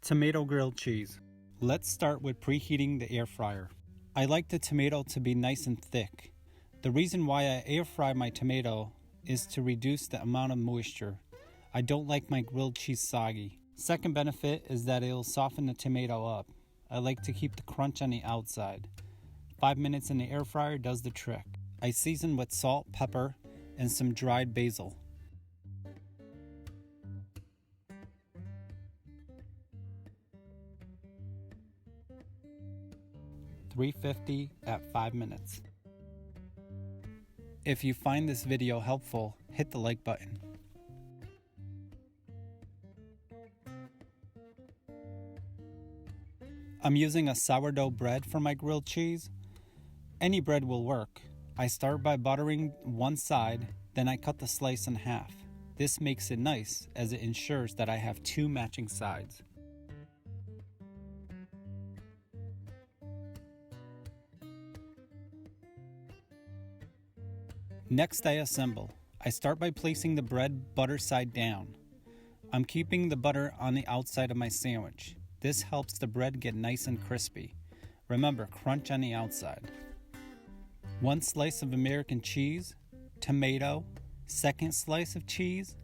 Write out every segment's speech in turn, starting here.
Tomato grilled cheese. Let's start with preheating the air fryer. I like the tomato to be nice and thick. The reason why I air fry my tomato is to reduce the amount of moisture. I don't like my grilled cheese soggy. Second benefit is that it'll soften the tomato up. I like to keep the crunch on the outside. 5 minutes in the air fryer does the trick. I season with salt, pepper, and some dried basil. $350 at 5 minutes. If you find this video helpful, hit the like button. I'm using a sourdough bread for my grilled cheese. Any bread will work. I start by buttering one side, then I cut the slice in half. This makes it nice as it ensures that I have two matching sides. Next, I assemble. I start by placing the bread butter side down. I'm keeping the butter on the outside of my sandwich. This helps the bread get nice and crispy. Remember, crunch on the outside. One slice of American cheese, tomato, second slice of cheese,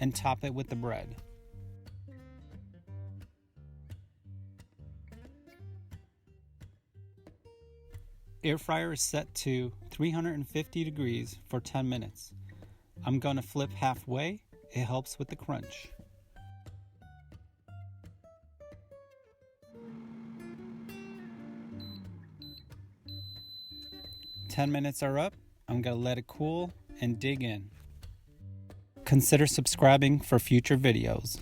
and top it with the bread. Air fryer is set to 350 degrees for 10 minutes. I'm going to flip halfway. It helps with the crunch. "10 minutes are up. I'm going to let it cool and dig in. Consider subscribing for future videos.